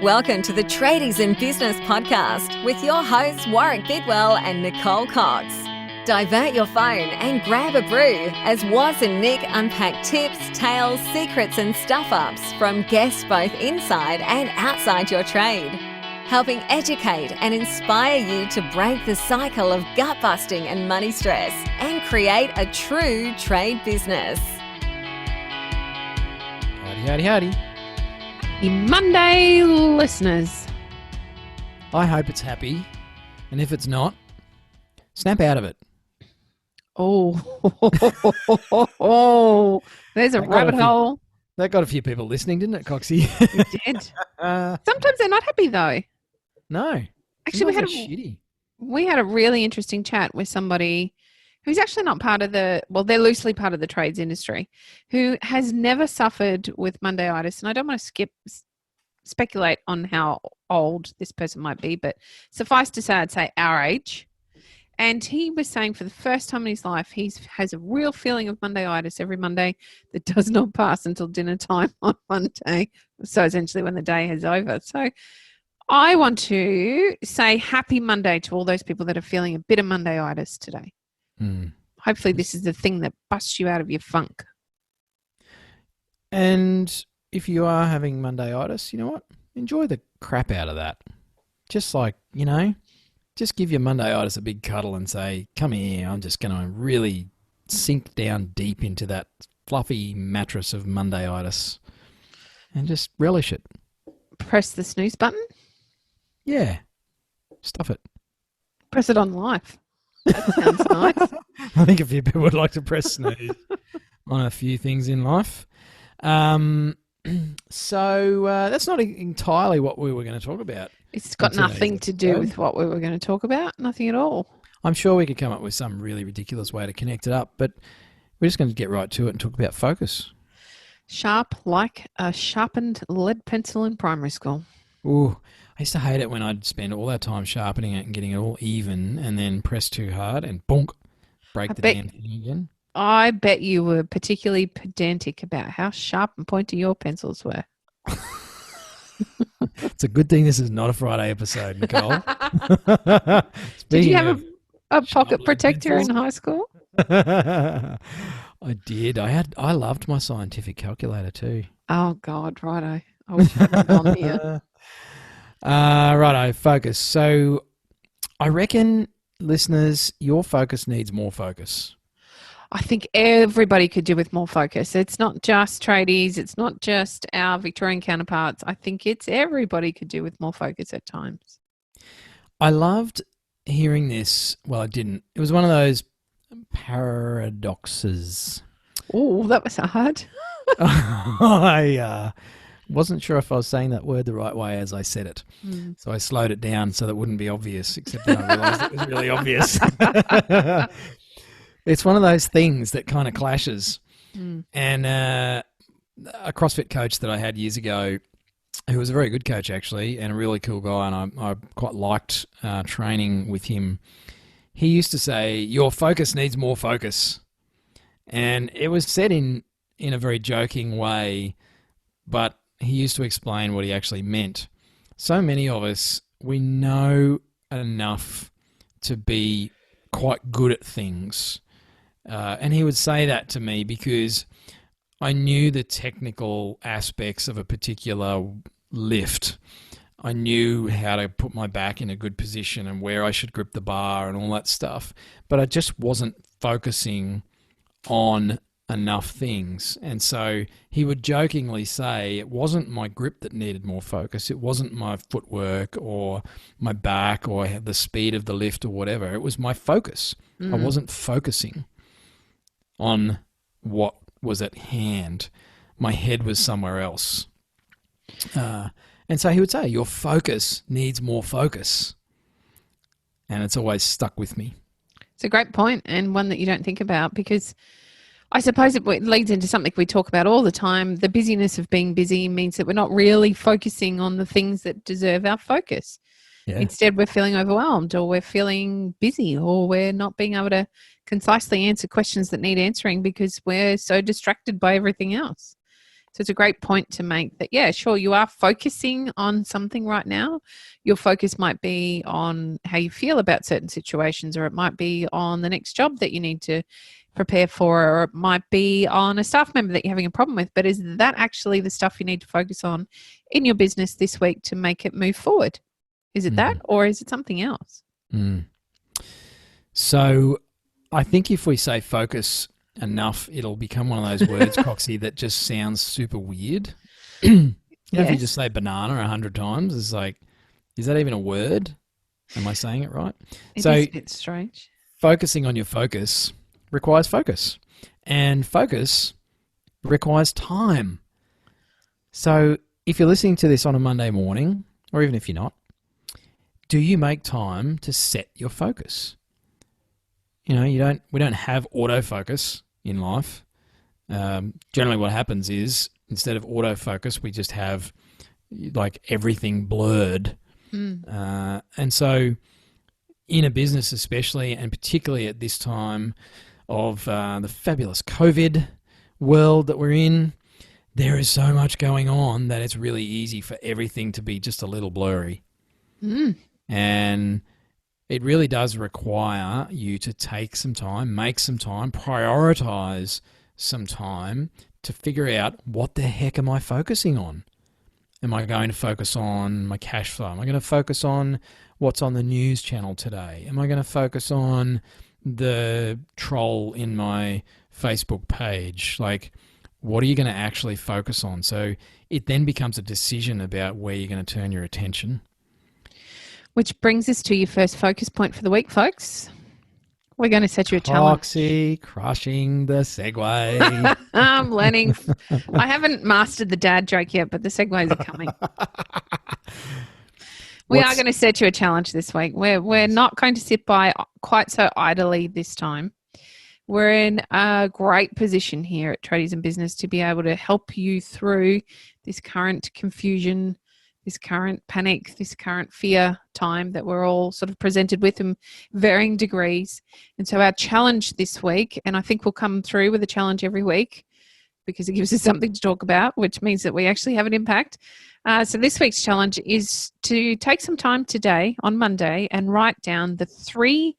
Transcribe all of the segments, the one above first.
Welcome to the Tradies in Business podcast with your hosts Warwick Bidwell and Nicole Cox. Divert your phone and grab a brew as Waz and Nic unpack tips, tales, secrets and stuff-ups from guests both inside and outside your trade, helping educate and inspire you to break the cycle of gut-busting and money stress and create a true trade business. Howdy, howdy, howdy. Happy Monday, listeners. I hope it's happy, and if it's not, snap out of it. Oh, there's a rabbit hole. That got a few people listening, didn't it, Coxie? It did. Sometimes they're not happy, though. No. Actually, we had a really interesting chat with somebody who's actually not part of they're loosely part of the trades industry, who has never suffered with Mondayitis. And I don't want to speculate on how old this person might be, but suffice to say, I'd say our age. And he was saying for the first time in his life, he has a real feeling of Mondayitis every Monday that does not pass until dinner time on Monday. So essentially when the day is over. So I want to say happy Monday to all those people that are feeling a bit of Mondayitis today. Hopefully this is the thing that busts you out of your funk. And if you are having Mondayitis, you know what? Enjoy the crap out of that. Just just give your Mondayitis a big cuddle and say, come here, I'm just going to really sink down deep into that fluffy mattress of Mondayitis and just relish it. Press the snooze button? Yeah. Stuff it. Press it on life. That sounds nice. I think a few people would like to press snooze on a few things in life. So that's not entirely what we were going to talk about. It's got nothing to do with what we were going to talk about. Nothing at all. I'm sure we could come up with some really ridiculous way to connect it up, but we're just going to get right to it and talk about focus. Sharp like a sharpened lead pencil in primary school. Ooh, I used to hate it when I'd spend all that time sharpening it and getting it all even and then press too hard and bonk, break the damn thing again. I bet you were particularly pedantic about how sharp and pointy your pencils were. It's a good thing this is not a Friday episode, Nicole. Did you have a pocket protector in high school? I did. I loved my scientific calculator too. Oh, God, righto. I wish I had gone here. Righto, focus. So I reckon, listeners, your focus needs more focus. I think everybody could do with more focus. It's not just tradies. It's not just our Victorian counterparts. I think it's everybody could do with more focus at times. I loved hearing this. Well, I didn't. It was one of those paradoxes. Oh, that was hard. I wasn't sure if I was saying that word the right way as I said it. So I slowed it down so that it wouldn't be obvious, except that I realised it was really obvious. It's one of those things that kind of clashes. And a CrossFit coach that I had years ago, who was a very good coach actually and a really cool guy, and I quite liked training with him, he used to say, your focus needs more focus. And it was said in a very joking way, but he used to explain what he actually meant. So many of us, we know enough to be quite good at things. And he would say that to me because I knew the technical aspects of a particular lift. I knew how to put my back in a good position and where I should grip the bar and all that stuff. But I just wasn't focusing on enough things. And so he would jokingly say it wasn't my grip that needed more focus. It wasn't my footwork or my back or the speed of the lift or whatever. It was my focus. I wasn't focusing on what was at hand. My head was somewhere else. And so he would say, your focus needs more focus. And it's always stuck with me. It's a great point, and one that you don't think about, because I suppose it leads into something we talk about all the time. The busyness of being busy means that we're not really focusing on the things that deserve our focus. Yeah. Instead, we're feeling overwhelmed, or we're feeling busy, or we're not being able to concisely answer questions that need answering because we're so distracted by everything else. So it's a great point to make that, yeah, sure, you are focusing on something right now. Your focus might be on how you feel about certain situations, or it might be on the next job that you need to prepare for, or it might be on a staff member that you're having a problem with. But is that actually the stuff you need to focus on in your business this week to make it move forward? Is it that, or is it something else? So I think if we say focus enough, it'll become one of those words, Coxie, that just sounds super weird. If you just say banana 100 times, it's like, is that even a word? Am I saying it right? It is a bit strange. Focusing on your focus requires focus, and focus requires time. So if you're listening to this on a Monday morning, or even if you're not, do you make time to set your focus? We don't have autofocus in life. Generally what happens is, instead of autofocus, we just have like everything blurred. And so in a business especially, and particularly at this time of the fabulous COVID world that we're in, there is so much going on that it's really easy for everything to be just a little blurry. And it really does require you to take some time, make some time, prioritize some time to figure out, what the heck am I focusing on? Am I going to focus on my cash flow? Am I going to focus on what's on the news channel today? Am I going to focus on the troll in my Facebook page? Like, what are you going to actually focus on? So it then becomes a decision about where you're going to turn your attention. Which brings us to your first focus point for the week, folks. We're going to set you a challenge. Coxie crushing the segue. I'm learning. I haven't mastered the dad joke yet, but the segues are coming. We are going to set you a challenge this week. We're not going to sit by quite so idly this time. We're in a great position here at Tradies in Business to be able to help you through this current confusion, this current panic, this current fear time that we're all sort of presented with in varying degrees. And so our challenge this week, and I think we'll come through with a challenge every week because it gives us something to talk about, which means that we actually have an impact. So this week's challenge is to take some time today on Monday and write down the 3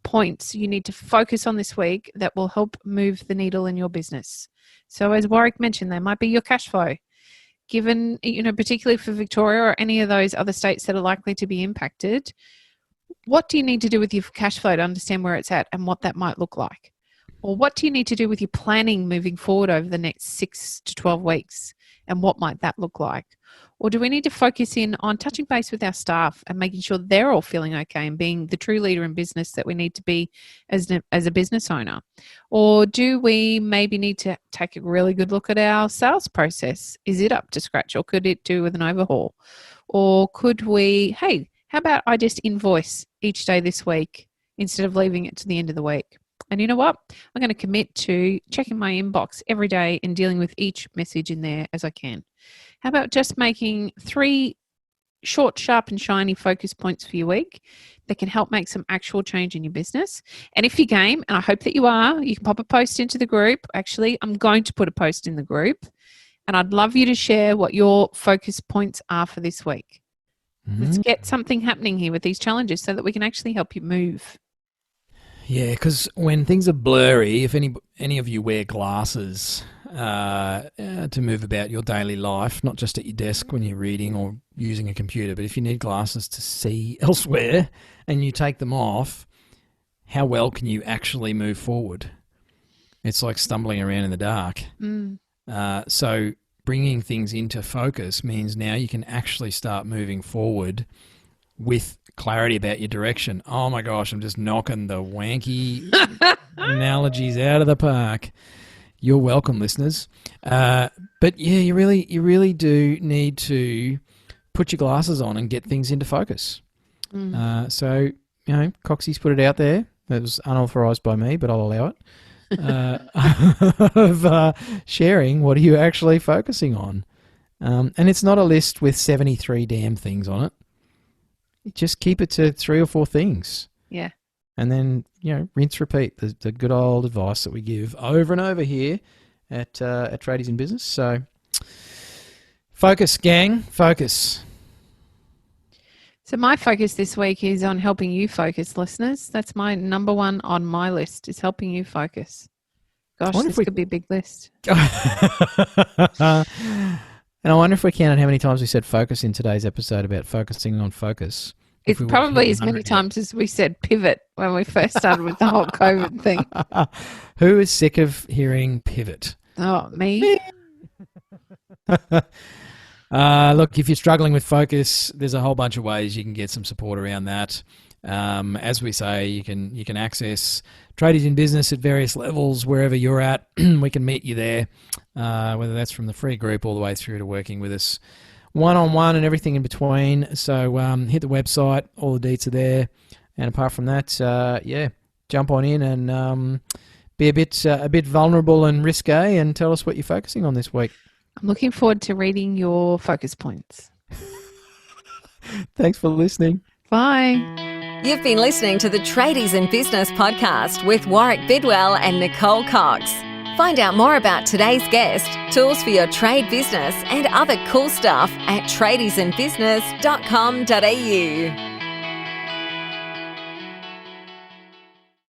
points you need to focus on this week that will help move the needle in your business. So as Warwick mentioned, they might be your cash flow. Given, particularly for Victoria or any of those other states that are likely to be impacted, what do you need to do with your cash flow to understand where it's at and what that might look like? Or what do you need to do with your planning moving forward over the next 6 to 12 weeks and what might that look like? Or do we need to focus in on touching base with our staff and making sure they're all feeling okay and being the true leader in business that we need to be as a business owner? Or do we maybe need to take a really good look at our sales process? Is it up to scratch, or could it do with an overhaul? Or could we, hey, how about I just invoice each day this week instead of leaving it to the end of the week? And you know what? I'm going to commit to checking my inbox every day and dealing with each message in there as I can. How about just making 3 short, sharp and shiny focus points for your week that can help make some actual change in your business? And if you're game, and I hope that you are, you can pop a post into the group. Actually, I'm going to put a post in the group, and I'd love you to share what your focus points are for this week. Let's get something happening here with these challenges so that we can actually help you move. Yeah, because when things are blurry, if any of you wear glasses to move about your daily life, not just at your desk when you're reading or using a computer, but if you need glasses to see elsewhere and you take them off, how well can you actually move forward? It's like stumbling around in the dark. So bringing things into focus means now you can actually start moving forward with clarity about your direction. Oh my gosh, I'm just knocking the wanky analogies out of the park. You're welcome, listeners. But yeah, you really do need to put your glasses on and get things into focus. So, Coxie's put it out there. It was unauthorized by me, but I'll allow it. Of sharing what are you actually focusing on. And it's not a list with 73 damn things on it. Just keep it to 3 or 4 things. Yeah. And then, rinse, repeat, the good old advice that we give over and over here at Tradies in Business. So Focus, gang. Focus. So my focus this week is on helping you focus, listeners. That's my number one on my list, is helping you focus. Gosh, this could be a big list. And I wonder if we counted how many times we said focus in today's episode about focusing on focus. It's probably as many times as we said pivot when we first started with the whole COVID thing. Who is sick of hearing pivot? Oh, me? Look, if you're struggling with focus, there's a whole bunch of ways you can get some support around that. As we say, you can access Tradies in Business at various levels, wherever you're at. We can meet you there, whether that's from the free group all the way through to working with us one-on-one and everything in between. So hit the website, all the deets are there. And apart from that, jump on in and be a bit vulnerable and risque and tell us what you're focusing on this week. I'm looking forward to reading your focus points. Thanks for listening. Bye. You've been listening to the Tradies in Business podcast with Warwick Bidwell and Nicole Cox. Find out more about today's guest, tools for your trade business, and other cool stuff at tradiesinbusiness.com.au.